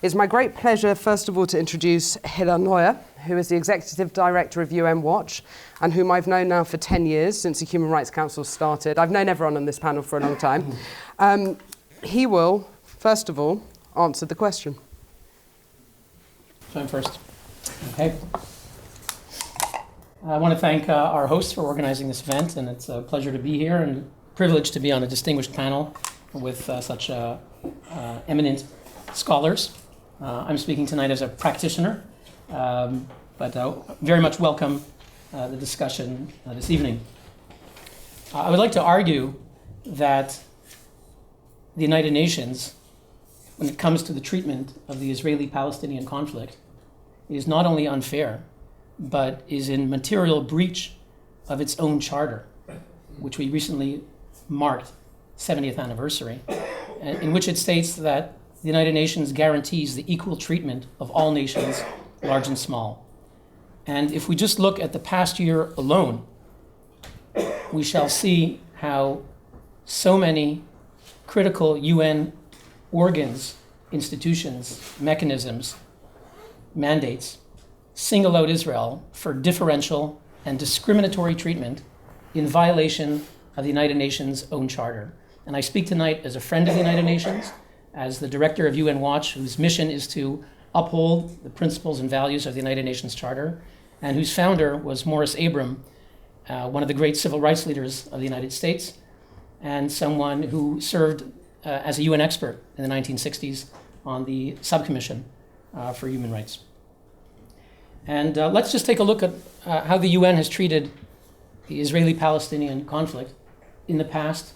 It's my great pleasure, first of all, to introduce Hillel Neuer, who is the Executive Director of UN Watch, and whom I've known now for 10 years, since the Human Rights Council started. I've known everyone on this panel for a long time. He will, first of all, answer the question. So I'm first. Okay. I want to thank our hosts for organizing this event, and it's a pleasure to be here and a privilege to be on a distinguished panel with such eminent scholars. I'm speaking tonight as a practitioner, but very much welcome the discussion this evening. I would like to argue that the United Nations, when it comes to the treatment of the Israeli-Palestinian conflict, is not only unfair, but is in material breach of its own charter, which we recently marked 70th anniversary, in which it states that the United Nations guarantees the equal treatment of all nations, large and small. And if we just look at the past year alone, we shall see how so many critical UN organs, institutions, mechanisms, mandates single out Israel for differential and discriminatory treatment in violation of the United Nations' own charter. And I speak tonight as a friend of the United Nations, as the director of UN Watch, whose mission is to uphold the principles and values of the United Nations Charter, and whose founder was Morris Abram, one of the great civil rights leaders of the United States, and someone who served as a UN expert in the 1960s on the subcommission for human rights. And let's just take a look at how the UN has treated the Israeli-Palestinian conflict in the past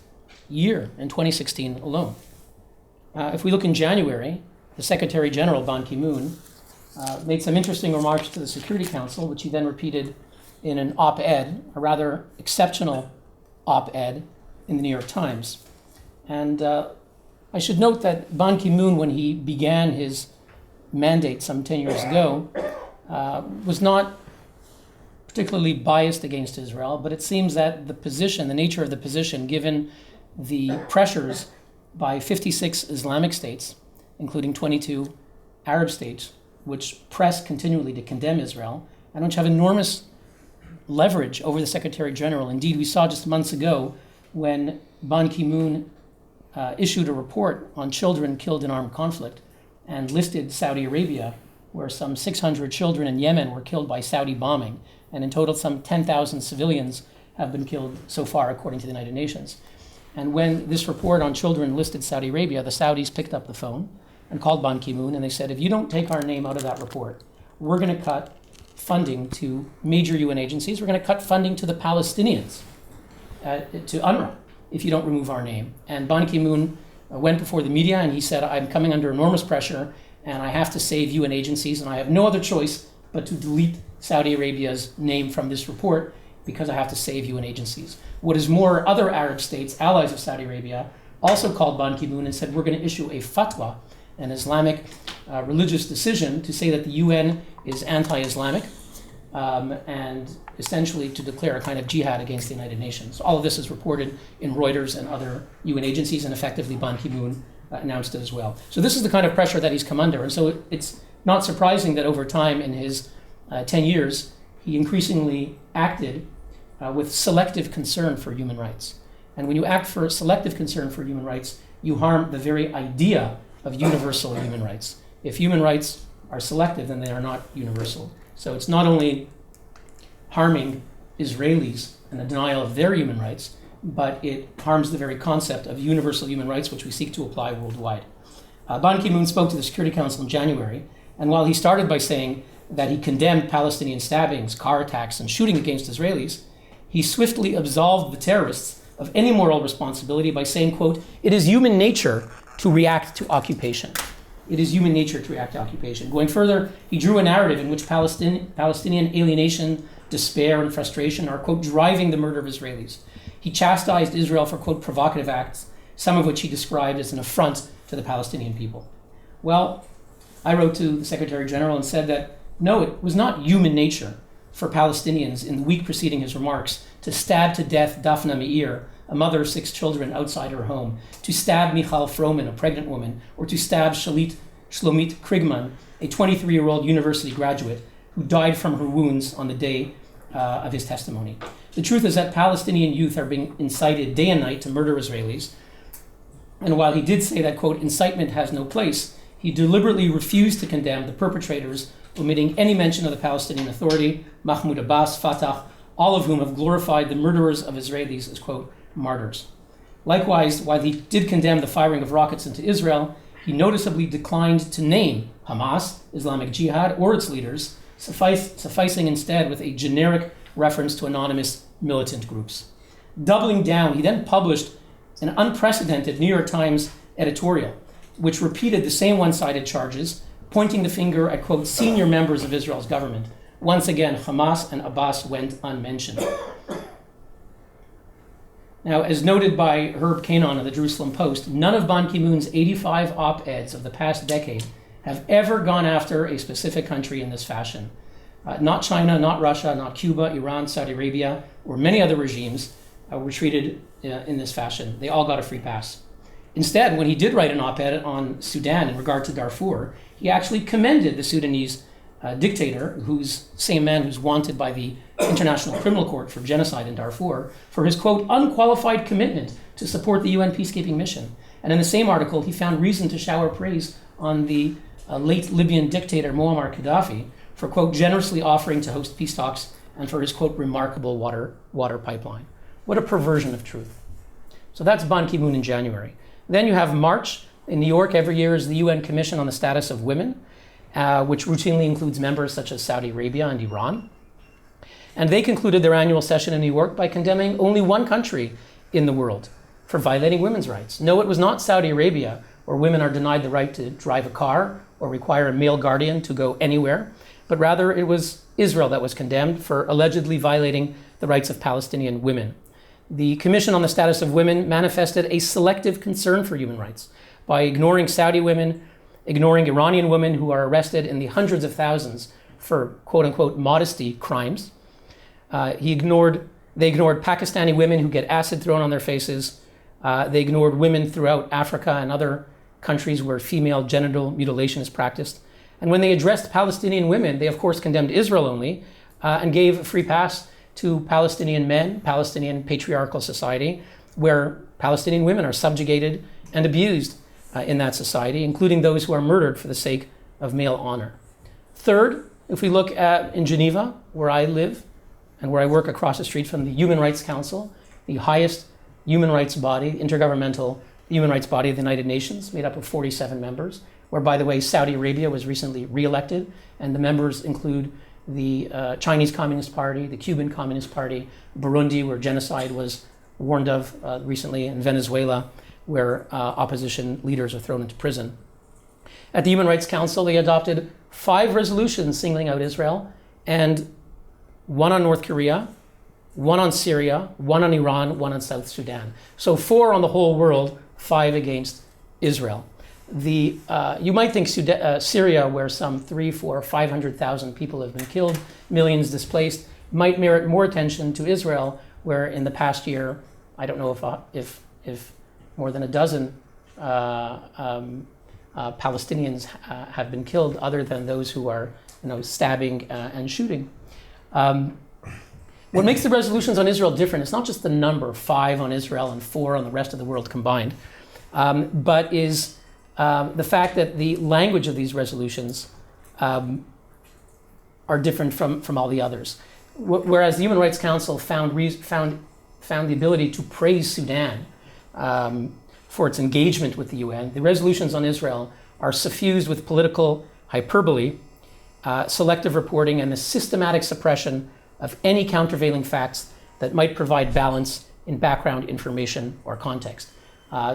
year, in 2016 alone. If we look in January, the Secretary General, Ban Ki-moon, made some interesting remarks to the Security Council, which he then repeated in an op-ed, a rather exceptional op-ed in the New York Times. And I should note that Ban Ki-moon, when he began his mandate some 10 years ago, was not particularly biased against Israel, but it seems that the position, the nature of the position, given the pressures by 56 Islamic states, including 22 Arab states, which press continually to condemn Israel, and which have enormous leverage over the Secretary General. Indeed, we saw just months ago when Ban Ki-moon issued a report on children killed in armed conflict and listed Saudi Arabia, where some 600 children in Yemen were killed by Saudi bombing, and in total some 10,000 civilians have been killed so far, according to the United Nations. And when this report on children listed Saudi Arabia, the Saudis picked up the phone and called Ban Ki-moon, and they said, if you don't take our name out of that report, we're going to cut funding to major UN agencies. We're going to cut funding to the Palestinians, to UNRWA, if you don't remove our name. And Ban Ki-moon went before the media, and he said, I'm coming under enormous pressure, and I have to save UN agencies, and I have no other choice but to delete Saudi Arabia's name from this report because I have to save UN agencies. What is more, other Arab states, allies of Saudi Arabia, also called Ban Ki-moon and said, we're going to issue a fatwa, an Islamic religious decision, to say that the UN is anti-Islamic, and essentially to declare a kind of jihad against the United Nations. All of this is reported in Reuters and other UN agencies, and effectively Ban Ki-moon announced it as well. So this is the kind of pressure that he's come under. And so it's not surprising that over time, in his 10 years, he increasingly acted with selective concern for human rights. And when you act for selective concern for human rights, you harm the very idea of universal human rights. If human rights are selective, then they are not universal. So it's not only harming Israelis and the denial of their human rights, but it harms the very concept of universal human rights, which we seek to apply worldwide. Ban Ki-moon spoke to the Security Council in January, and while he started by saying that he condemned Palestinian stabbings, car attacks, and shooting against Israelis, he swiftly absolved the terrorists of any moral responsibility by saying, quote, it is human nature to react to occupation. It is human nature to react to occupation. Going further, he drew a narrative in which Palestinian alienation, despair, and frustration are, quote, driving the murder of Israelis. He chastised Israel for, quote, provocative acts, some of which he described as an affront to the Palestinian people. Well, I wrote to the Secretary General and said that, no, it was not human nature for Palestinians in the week preceding his remarks to stab to death Daphna Meir, a mother of 6 children outside her home, to stab Michal Froman, a pregnant woman, or to stab Shalit Shlomit Krigman, a 23-year-old university graduate who died from her wounds on the day of his testimony. The truth is that Palestinian youth are being incited day and night to murder Israelis. And while he did say that, quote, incitement has no place, he deliberately refused to condemn the perpetrators, omitting any mention of the Palestinian Authority, Mahmoud Abbas, Fatah, all of whom have glorified the murderers of Israelis as, quote, martyrs. Likewise, while he did condemn the firing of rockets into Israel, he noticeably declined to name Hamas, Islamic Jihad, or its leaders, sufficing instead with a generic reference to anonymous militant groups. Doubling down, he then published an unprecedented New York Times editorial, which repeated the same one-sided charges, pointing the finger at, quote, senior members of Israel's government. Once again, Hamas and Abbas went unmentioned. Now, as noted by Herb Canon of the Jerusalem Post, none of Ban Ki-moon's 85 op-eds of the past decade have ever gone after a specific country in this fashion. Not China, not Russia, not Cuba, Iran, Saudi Arabia, or many other regimes were treated in this fashion. They all got a free pass. Instead, when he did write an op-ed on Sudan in regard to Darfur, he actually commended the Sudanese dictator, same man who's wanted by the International Criminal Court for genocide in Darfur, for his, quote, unqualified commitment to support the UN peacekeeping mission. And in the same article, he found reason to shower praise on the late Libyan dictator Muammar Gaddafi for, quote, generously offering to host peace talks and for his, quote, remarkable water pipeline. What a perversion of truth. So that's Ban Ki-moon in January. Then you have March. In New York, every year is the UN Commission on the Status of Women, which routinely includes members such as Saudi Arabia and Iran. And they concluded their annual session in New York by condemning only one country in the world for violating women's rights. No, it was not Saudi Arabia, where women are denied the right to drive a car or require a male guardian to go anywhere, but rather it was Israel that was condemned for allegedly violating the rights of Palestinian women. The Commission on the Status of Women manifested a selective concern for human rights by ignoring Saudi women, ignoring Iranian women who are arrested in the hundreds of thousands for quote-unquote modesty crimes. They ignored Pakistani women who get acid thrown on their faces. They ignored women throughout Africa and other countries where female genital mutilation is practiced. And when they addressed Palestinian women, they of course condemned Israel only and gave a free pass to Palestinian men, Palestinian patriarchal society, where Palestinian women are subjugated and abused in that society, including those who are murdered for the sake of male honor. Third, if we look at in Geneva, where I live and where I work across the street from the Human Rights Council, the highest human rights body, intergovernmental human rights body of the United Nations, made up of 47 members, where, by the way, Saudi Arabia was recently re-elected, and the members include the Chinese Communist Party, the Cuban Communist Party, Burundi, where genocide was warned of recently, and Venezuela, where opposition leaders are thrown into prison. At the Human Rights Council, they adopted 5 resolutions singling out Israel, and 1 on North Korea, 1 on Syria, 1 on Iran, 1 on South Sudan. So 4 on the whole world, 5 against Israel. You might think Syria, where some 500,000 people have been killed, millions displaced, might merit more attention to Israel, where in the past year, I don't know if more than a dozen Palestinians have been killed, other than those who are, stabbing and shooting. What makes the resolutions on Israel different, it's not just the number, 5 on Israel and 4 on the rest of the world combined, but is the fact that the language of these resolutions are different from all the others. Whereas the Human Rights Council found the ability to praise Sudan for its engagement with the UN, the resolutions on Israel are suffused with political hyperbole, selective reporting, and the systematic suppression of any countervailing facts that might provide balance in background information or context.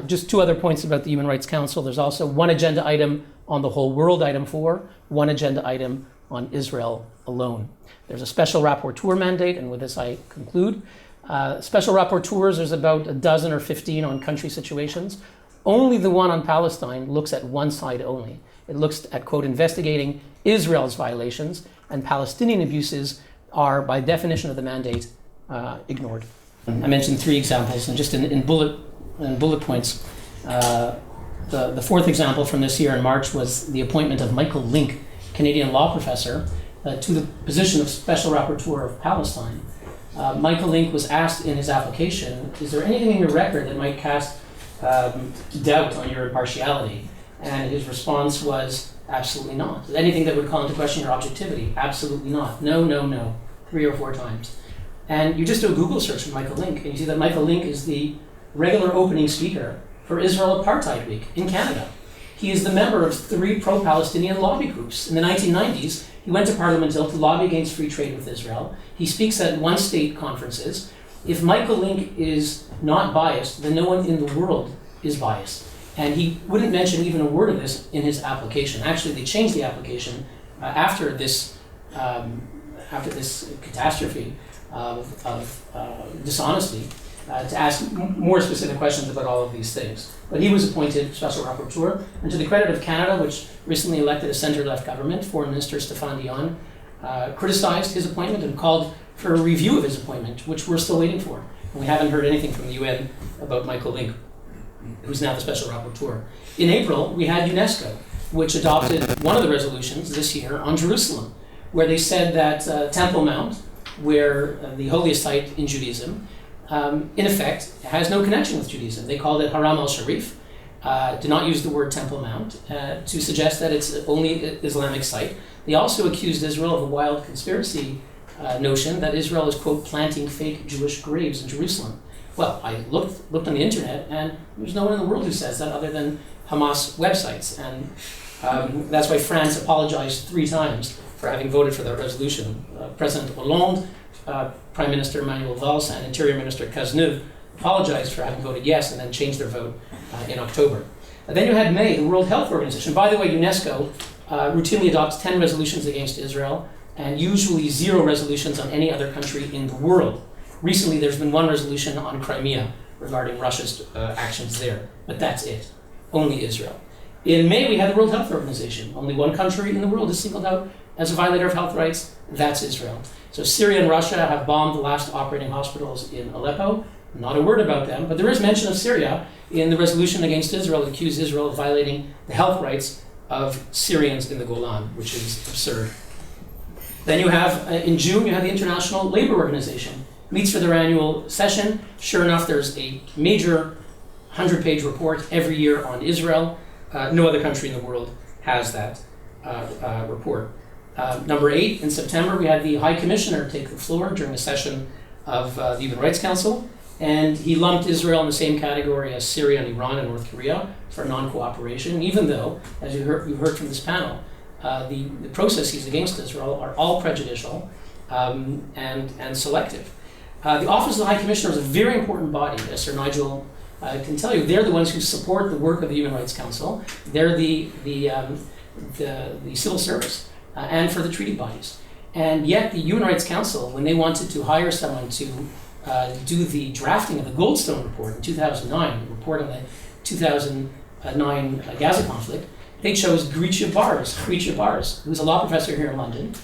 Just 2 other points about the Human Rights Council. There's also 1 agenda item on the whole world, item 4, 1 agenda item on Israel alone. There's a special rapporteur mandate, and with this I conclude. Special rapporteurs, there's about a dozen or 15 on country situations. Only the one on Palestine looks at one side only. It looks at, quote, investigating Israel's violations, and Palestinian abuses are, by definition of the mandate, ignored. I mentioned 3 examples, and just in bullet points. The fourth example from this year in March was the appointment of Michael Link, Canadian law professor, to the position of Special Rapporteur of Palestine. Michael Link was asked in his application, is there anything in your record that might cast doubt on your impartiality? And his response was, absolutely not. Anything that would call into question your objectivity? Absolutely not. No, no, no. 3 or 4 times. And you just do a Google search for Michael Link, and you see that Michael Link is the regular opening speaker for Israel Apartheid Week in Canada. He is the member of 3 pro-Palestinian lobby groups. In the 1990s, he went to Parliament Hill to lobby against free trade with Israel. He speaks at one-state conferences. If Michael Link is not biased, then no one in the world is biased. And he wouldn't mention even a word of this in his application. Actually, they changed the application after this catastrophe of dishonesty to ask more specific questions about all of these things. But he was appointed Special Rapporteur, and to the credit of Canada, which recently elected a centre-left government, Foreign Minister Stéphane Dion criticized his appointment and called for a review of his appointment, which we're still waiting for. And we haven't heard anything from the UN about Michael Link, who's now the Special Rapporteur. In April, we had UNESCO, which adopted one of the resolutions this year on Jerusalem, where they said that Temple Mount, where the holiest site in Judaism, in effect, has no connection with Judaism. They called it Haram al-Sharif, did not use the word Temple Mount, to suggest that it's only an Islamic site. They also accused Israel of a wild conspiracy notion that Israel is, quote, planting fake Jewish graves in Jerusalem. Well, I looked on the internet, and there's no one in the world who says that other than Hamas websites. And that's why France apologized 3 times for having voted for that resolution. President Hollande, Prime Minister Manuel Valls, and Interior Minister Cazeneuve apologized for having voted yes and then changed their vote in October. And then you had May, the World Health Organization. By the way, UNESCO routinely adopts 10 resolutions against Israel and usually 0 resolutions on any other country in the world. Recently, there's been 1 resolution on Crimea regarding Russia's actions there, but that's it. Only Israel. In May, we had the World Health Organization. Only 1 country in the world is singled out as a violator of health rights. That's Israel. So Syria and Russia have bombed the last operating hospitals in Aleppo. Not a word about them, but there is mention of Syria in the resolution against Israel that accused Israel of violating the health rights of Syrians in the Golan, which is absurd. Then you have, in June, you have the International Labour Organization. Meets for their annual session. Sure enough, there's a major 100-page report every year on Israel. No other country in the world has that report. Number 8, in September, we had the High Commissioner take the floor during a session of the Human Rights Council, and he lumped Israel in the same category as Syria and Iran and North Korea for non-cooperation, even though, as you've heard from this panel, the processes against Israel are all prejudicial and selective. The Office of the High Commissioner is a very important body, as Sir Nigel can tell you. They're the ones who support the work of the Human Rights Council. They're the civil service and for the treaty bodies. And yet the Human Rights Council, when they wanted to hire someone to do the drafting of the Goldstone report in 2009, the report on the 2009 Gaza conflict, they chose Gritja Bars, who's a law professor here in London,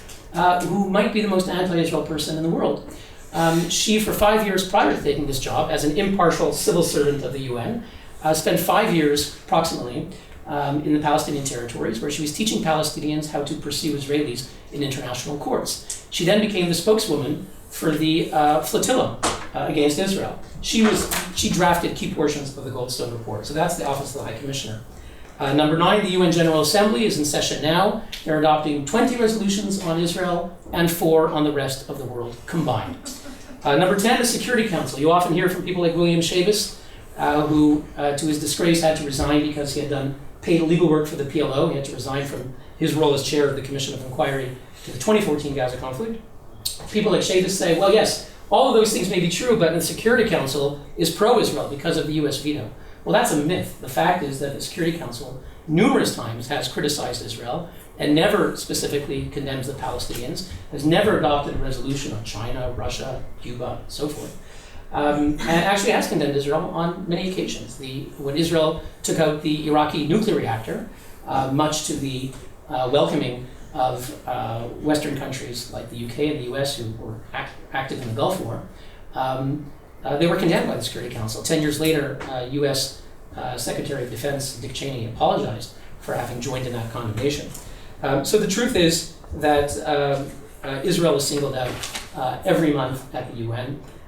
who might be the most anti-Israel person in the world. She, for 5 years prior to taking this job as an impartial civil servant of the UN, spent 5 years approximately in the Palestinian territories, where she was teaching Palestinians how to pursue Israelis in international courts. She then became the spokeswoman for the flotilla against Israel. She drafted key portions of the Goldstone report. So that's the Office of the High Commissioner. Number 9, the UN General Assembly is in session now. They're adopting 20 resolutions on Israel and 4 on the rest of the world combined. Number 10, the Security Council. You often hear from people like William Shavis, who, to his disgrace, had to resign because he had done paid legal work for the PLO. He had to resign from his role as chair of the Commission of Inquiry to the 2014 Gaza conflict. People like Shavis say, well, yes, all of those things may be true, but the Security Council is pro-Israel because of the US veto. Well, that's a myth. The fact is that the Security Council numerous times has criticized Israel and never specifically condemns the Palestinians, has never adopted a resolution on China, Russia, Cuba, and so forth, and actually has condemned Israel on many occasions. When Israel took out the Iraqi nuclear reactor, much to the welcoming of Western countries like the UK and the US who were active in the Gulf War, they were condemned by the Security Council. 10 years later, US Secretary of Defense Dick Cheney apologized for having joined in that condemnation. So the truth is that Israel is singled out every month at the UN.